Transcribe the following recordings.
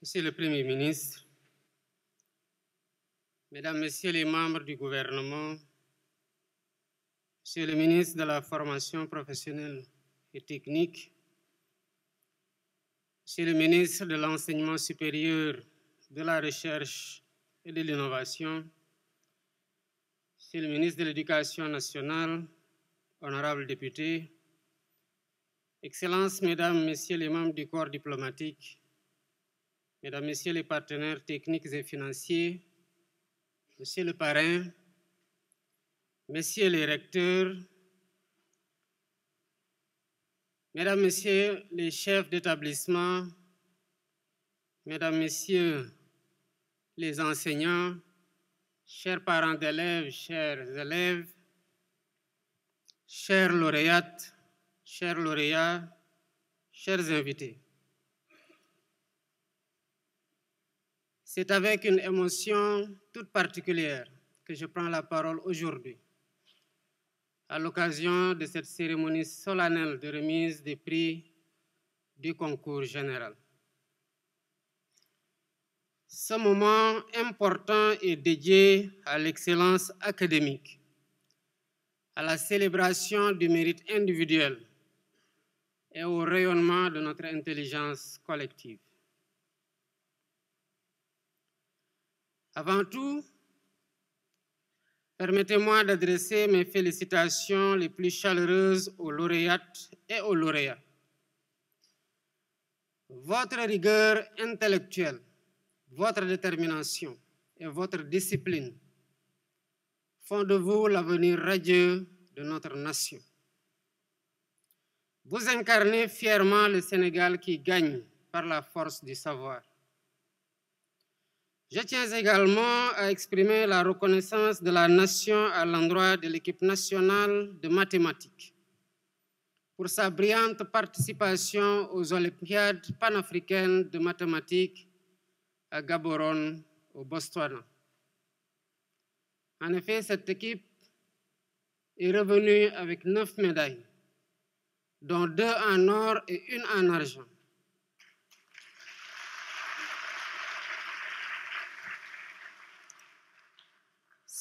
Monsieur le Premier ministre, Mesdames, Messieurs les membres du gouvernement, Monsieur le ministre de la Formation professionnelle et technique, Monsieur le ministre de l'Enseignement supérieur, de la Recherche et de l'Innovation, Monsieur le ministre de l'Éducation nationale, honorables députés, Excellences, Mesdames, Messieurs les membres du corps diplomatique, Mesdames, Messieurs les partenaires techniques et financiers, Monsieur le parrain, Messieurs les recteurs, Mesdames, Messieurs les chefs d'établissement, Mesdames, Messieurs les enseignants, chers parents d'élèves, chers élèves, chères lauréates, chers lauréats, chers invités. C'est avec une émotion toute particulière que je prends la parole aujourd'hui, à l'occasion de cette cérémonie solennelle de remise des prix du concours général. Ce moment important est dédié à l'excellence académique, à la célébration du mérite individuel et au rayonnement de notre intelligence collective. Avant tout, permettez-moi d'adresser mes félicitations les plus chaleureuses aux lauréates et aux lauréats. Votre rigueur intellectuelle, votre détermination et votre discipline font de vous l'avenir radieux de notre nation. Vous incarnez fièrement le Sénégal qui gagne par la force du savoir. Je tiens également à exprimer la reconnaissance de la nation à l'endroit de l'équipe nationale de mathématiques pour sa brillante participation aux Olympiades panafricaines de mathématiques à Gaborone, au Botswana. En effet, cette équipe est revenue avec 9 médailles, dont 2 en or et 1 en argent.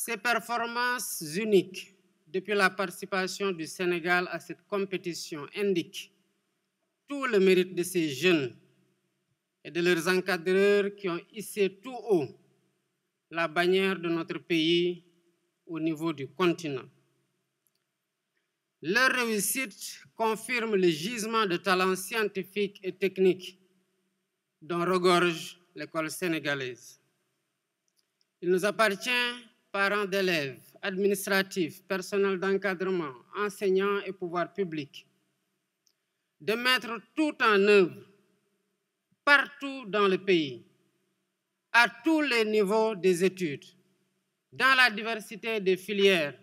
Ces performances uniques depuis la participation du Sénégal à cette compétition indiquent tout le mérite de ces jeunes et de leurs encadreurs qui ont hissé tout haut la bannière de notre pays au niveau du continent. Leur réussite confirme le gisement de talents scientifiques et techniques dont regorge l'école sénégalaise. Il nous appartient, parents d'élèves, administratifs, personnel d'encadrement, enseignants et pouvoirs publics, de mettre tout en œuvre, partout dans le pays, à tous les niveaux des études, dans la diversité des filières,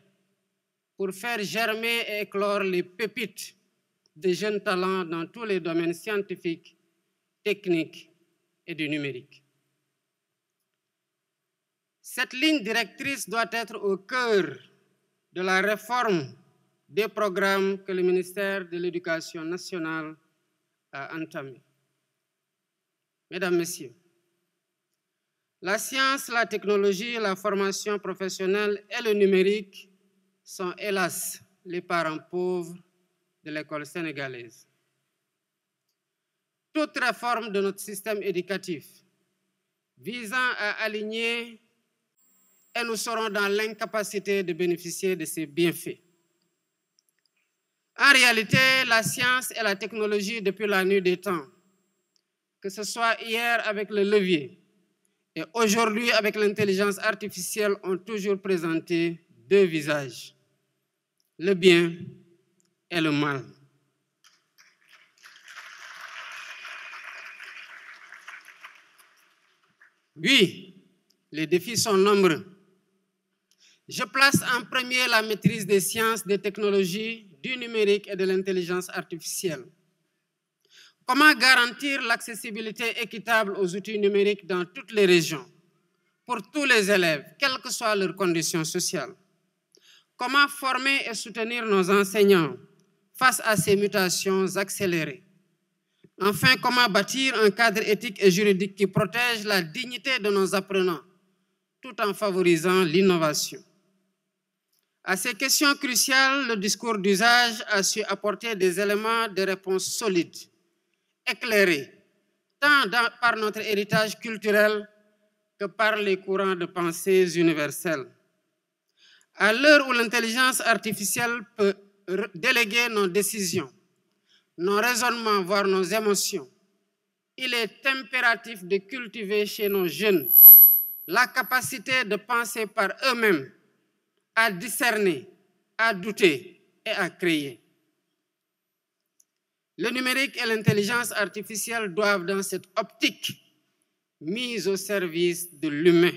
pour faire germer et éclore les pépites de jeunes talents dans tous les domaines scientifiques, techniques et du numérique. Cette ligne directrice doit être au cœur de la réforme des programmes que le ministère de l'Éducation nationale a entamés. Mesdames, Messieurs, la science, la technologie, la formation professionnelle et le numérique sont hélas les parents pauvres de l'école sénégalaise. Toute réforme de notre système éducatif visant à aligner et nous serons dans l'incapacité de bénéficier de ces bienfaits. En réalité, la science et la technologie depuis la nuit des temps, que ce soit hier avec le levier et aujourd'hui avec l'intelligence artificielle, ont toujours présenté 2 visages, le bien et le mal. Oui, les défis sont nombreux. Je place en premier la maîtrise des sciences, des technologies, du numérique et de l'intelligence artificielle. Comment garantir l'accessibilité équitable aux outils numériques dans toutes les régions, pour tous les élèves, quelles que soient leurs conditions sociales? Comment former et soutenir nos enseignants face à ces mutations accélérées? Enfin, comment bâtir un cadre éthique et juridique qui protège la dignité de nos apprenants, tout en favorisant l'innovation? À ces questions cruciales, le discours d'usage a su apporter des éléments de réponse solides, éclairés, tant par notre héritage culturel que par les courants de pensée universels. À l'heure où l'intelligence artificielle peut déléguer nos décisions, nos raisonnements, voire nos émotions, il est impératif de cultiver chez nos jeunes la capacité de penser par eux-mêmes, à discerner, à douter et à créer. Le numérique et l'intelligence artificielle doivent, dans cette optique, mise au service de l'humain,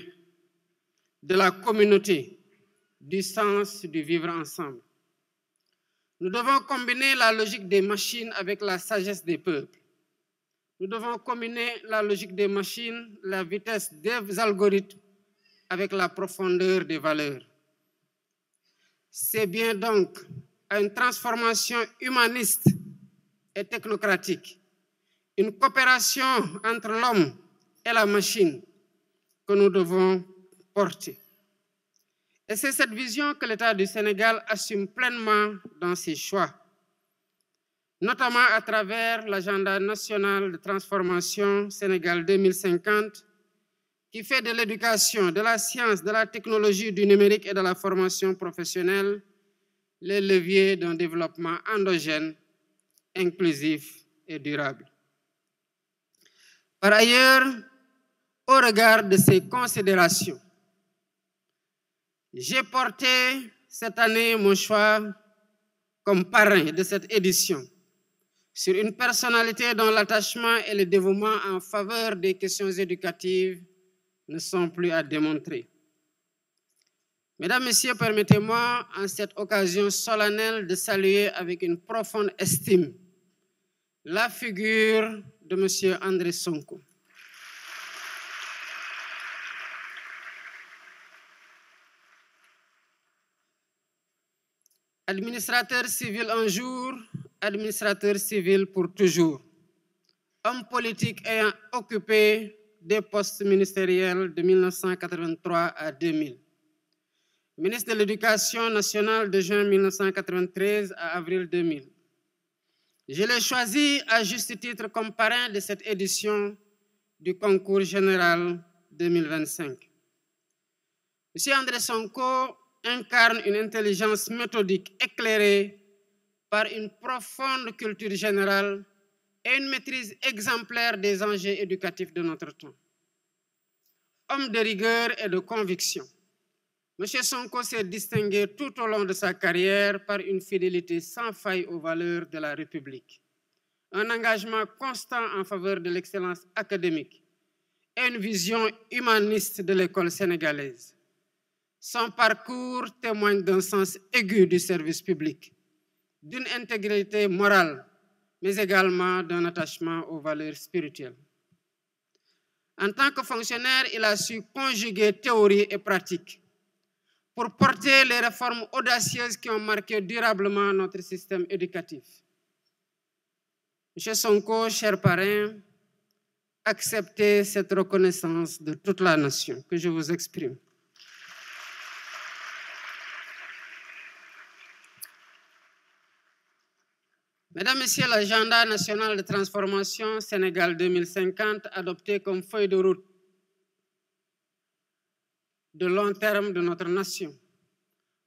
de la communauté, du sens du vivre ensemble. Nous devons combiner la logique des machines avec la sagesse des peuples. Nous devons combiner la logique des machines, la vitesse des algorithmes avec la profondeur des valeurs. C'est bien donc à une transformation humaniste et technocratique, une coopération entre l'homme et la machine que nous devons porter. Et c'est cette vision que l'État du Sénégal assume pleinement dans ses choix, notamment à travers l'agenda national de transformation Sénégal 2050, qui fait de l'éducation, de la science, de la technologie, du numérique et de la formation professionnelle les leviers d'un développement endogène, inclusif et durable. Par ailleurs, au regard de ces considérations, j'ai porté cette année mon choix comme parrain de cette édition sur une personnalité dont l'attachement et le dévouement en faveur des questions éducatives ne sont plus à démontrer. Mesdames, Messieurs, permettez-moi en cette occasion solennelle de saluer avec une profonde estime la figure de M. André Sonko. Administrateur civil un jour, administrateur civil pour toujours. Homme politique ayant occupé des postes ministériels de 1983 à 2000. Ministre de l'Éducation nationale de juin 1993 à avril 2000. Je l'ai choisi à juste titre comme parrain de cette édition du concours général 2025. M. André Sonko incarne une intelligence méthodique éclairée par une profonde culture générale et une maîtrise exemplaire des enjeux éducatifs de notre temps. Homme de rigueur et de conviction, M. Sonko s'est distingué tout au long de sa carrière par une fidélité sans faille aux valeurs de la République, un engagement constant en faveur de l'excellence académique et une vision humaniste de l'école sénégalaise. Son parcours témoigne d'un sens aigu du service public, d'une intégrité morale, mais également d'un attachement aux valeurs spirituelles. En tant que fonctionnaire, il a su conjuguer théorie et pratique pour porter les réformes audacieuses qui ont marqué durablement notre système éducatif. M. Sonko, cher parrain, acceptez cette reconnaissance de toute la nation que je vous exprime. Mesdames, Messieurs, l'agenda national de transformation Sénégal 2050, adopté comme feuille de route de long terme de notre nation,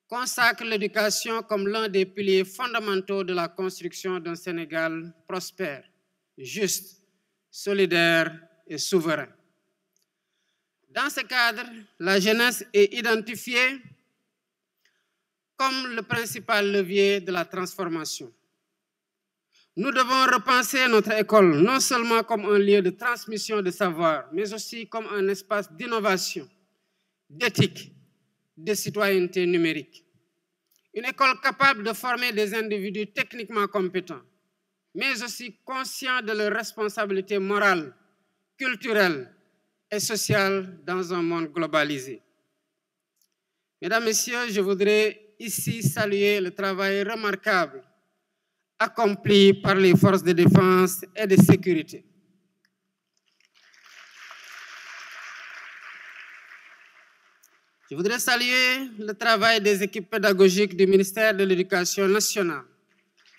consacre l'éducation comme l'un des piliers fondamentaux de la construction d'un Sénégal prospère, juste, solidaire et souverain. Dans ce cadre, la jeunesse est identifiée comme le principal levier de la transformation. Nous devons repenser notre école non seulement comme un lieu de transmission de savoir, mais aussi comme un espace d'innovation, d'éthique, de citoyenneté numérique. Une école capable de former des individus techniquement compétents, mais aussi conscients de leurs responsabilités morales, culturelles et sociales dans un monde globalisé. Mesdames, Messieurs, je voudrais ici saluer le travail remarquable accomplis par les forces de défense et de sécurité. Je voudrais saluer le travail des équipes pédagogiques du ministère de l'Éducation nationale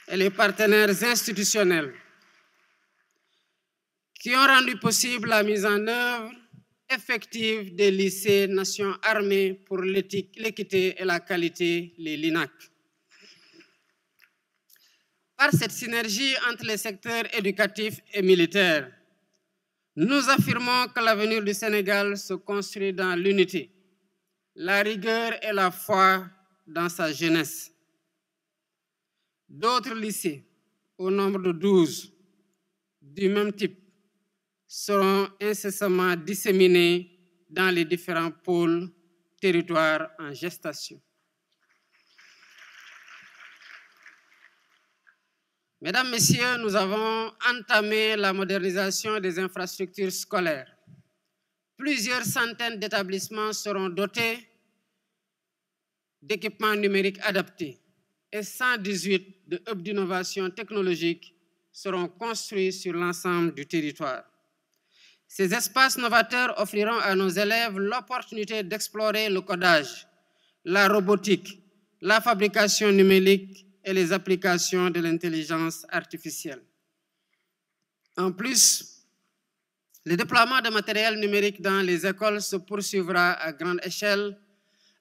et les partenaires institutionnels qui ont rendu possible la mise en œuvre effective des lycées Nations Armées pour l'équité et la qualité, les LINAC. Par cette synergie entre les secteurs éducatifs et militaires, nous affirmons que l'avenir du Sénégal se construit dans l'unité, la rigueur et la foi dans sa jeunesse. D'autres lycées, au nombre de 12, du même type, seront incessamment disséminés dans les différents pôles territoires en gestation. Mesdames, Messieurs, nous avons entamé la modernisation des infrastructures scolaires. Plusieurs centaines d'établissements seront dotés d'équipements numériques adaptés et 118 de hubs d'innovation technologique seront construits sur l'ensemble du territoire. Ces espaces novateurs offriront à nos élèves l'opportunité d'explorer le codage, la robotique, la fabrication numérique et les applications de l'intelligence artificielle. En plus, le déploiement de matériel numérique dans les écoles se poursuivra à grande échelle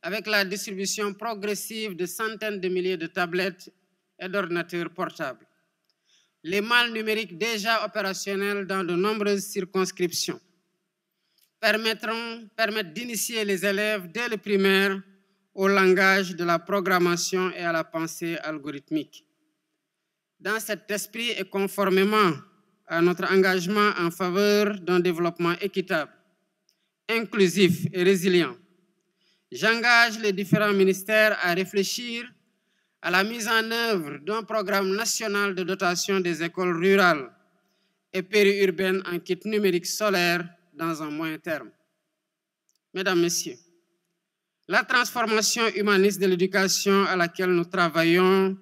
avec la distribution progressive de centaines de milliers de tablettes et d'ordinateurs portables. Les malles numériques déjà opérationnelles dans de nombreuses circonscriptions permettent d'initier les élèves dès le primaire au langage de la programmation et à la pensée algorithmique. Dans cet esprit et conformément à notre engagement en faveur d'un développement équitable, inclusif et résilient, j'engage les différents ministères à réfléchir à la mise en œuvre d'un programme national de dotation des écoles rurales et périurbaines en kit numérique solaire dans un moyen terme. Mesdames, Messieurs, la transformation humaniste de l'éducation à laquelle nous travaillons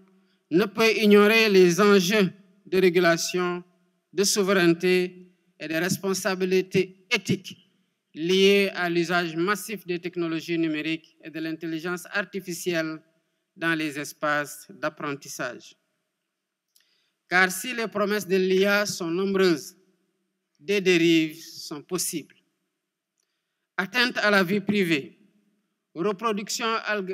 ne peut ignorer les enjeux de régulation, de souveraineté et de responsabilité éthique liés à l'usage massif des technologies numériques et de l'intelligence artificielle dans les espaces d'apprentissage. Car si les promesses de l'IA sont nombreuses, des dérives sont possibles. Atteinte à la vie privée, reproduction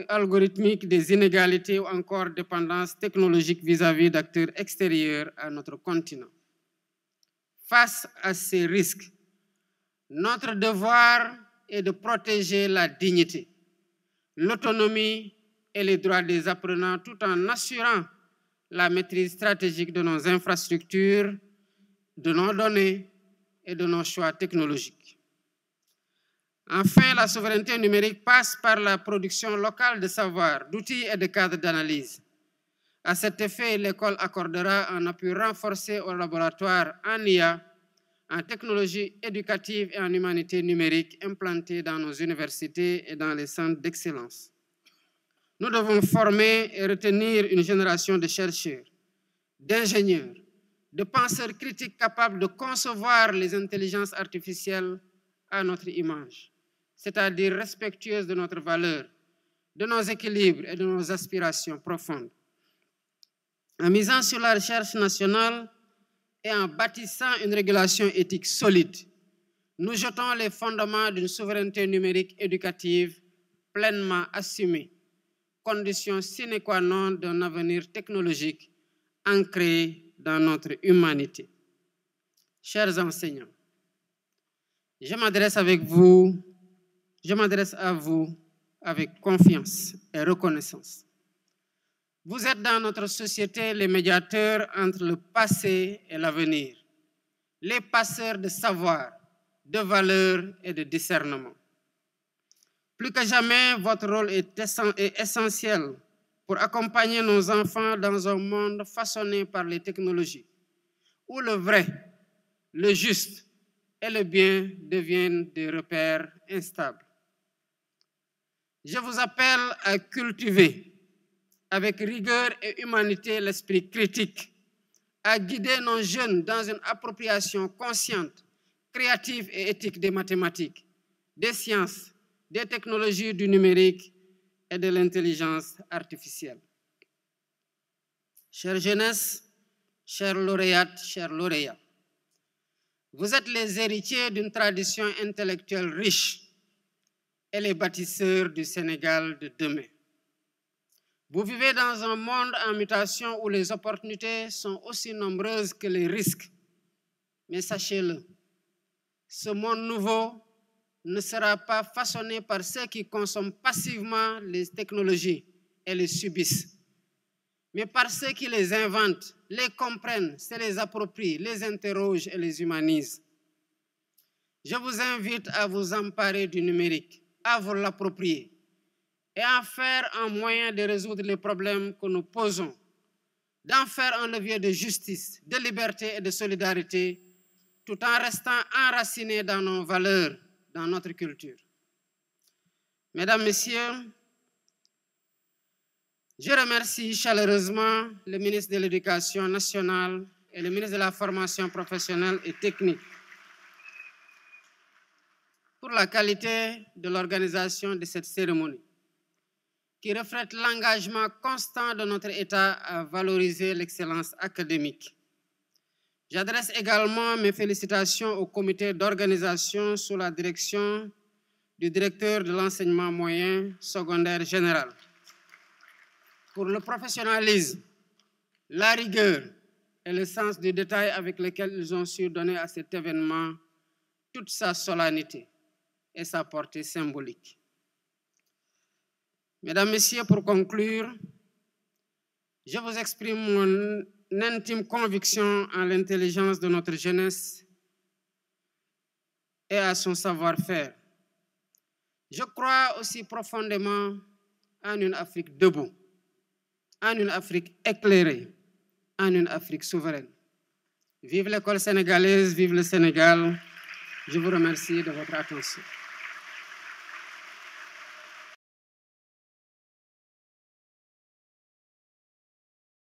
algorithmique des inégalités ou encore dépendance technologique vis-à-vis d'acteurs extérieurs à notre continent. Face à ces risques, notre devoir est de protéger la dignité, l'autonomie et les droits des apprenants tout en assurant la maîtrise stratégique de nos infrastructures, de nos données et de nos choix technologiques. Enfin, la souveraineté numérique passe par la production locale de savoir, d'outils et de cadres d'analyse. À cet effet, l'école accordera un appui renforcé aux laboratoires en IA, en technologie éducative et en humanité numérique implantés dans nos universités et dans les centres d'excellence. Nous devons former et retenir une génération de chercheurs, d'ingénieurs, de penseurs critiques capables de concevoir les intelligences artificielles à notre image, c'est-à-dire respectueuses de notre valeur, de nos équilibres et de nos aspirations profondes. En misant sur la recherche nationale et en bâtissant une régulation éthique solide, nous jetons les fondements d'une souveraineté numérique éducative pleinement assumée, condition sine qua non d'un avenir technologique ancré dans notre humanité. Chers enseignants, je m'adresse à vous avec confiance et reconnaissance. Vous êtes dans notre société les médiateurs entre le passé et l'avenir, les passeurs de savoir, de valeurs et de discernement. Plus que jamais, votre rôle est essentiel pour accompagner nos enfants dans un monde façonné par les technologies, où le vrai, le juste et le bien deviennent des repères instables. Je vous appelle à cultiver avec rigueur et humanité l'esprit critique, à guider nos jeunes dans une appropriation consciente, créative et éthique des mathématiques, des sciences, des technologies du numérique et de l'intelligence artificielle. Chère jeunesse, chères lauréates, chers lauréats, vous êtes les héritiers d'une tradition intellectuelle riche et les bâtisseurs du Sénégal de demain. Vous vivez dans un monde en mutation où les opportunités sont aussi nombreuses que les risques. Mais sachez-le, ce monde nouveau ne sera pas façonné par ceux qui consomment passivement les technologies et les subissent, mais par ceux qui les inventent, les comprennent, se les approprient, les interrogent et les humanisent. Je vous invite à vous emparer du numérique, à vous l'approprier et à en faire un moyen de résoudre les problèmes que nous posons, d'en faire un levier de justice, de liberté et de solidarité, tout en restant enracinés dans nos valeurs, dans notre culture. Mesdames, Messieurs, je remercie chaleureusement le ministre de l'Éducation nationale et le ministre de la Formation professionnelle et technique pour la qualité de l'organisation de cette cérémonie, qui reflète l'engagement constant de notre État à valoriser l'excellence académique. J'adresse également mes félicitations au comité d'organisation sous la direction du directeur de l'enseignement moyen secondaire général pour le professionnalisme, la rigueur et le sens du détail avec lequel ils ont su donner à cet événement toute sa solennité et sa portée symbolique. Mesdames, Messieurs, pour conclure, je vous exprime mon intime conviction en l'intelligence de notre jeunesse et à son savoir-faire. Je crois aussi profondément en une Afrique debout, en une Afrique éclairée, en une Afrique souveraine. Vive l'école sénégalaise, vive le Sénégal. Je vous remercie de votre attention.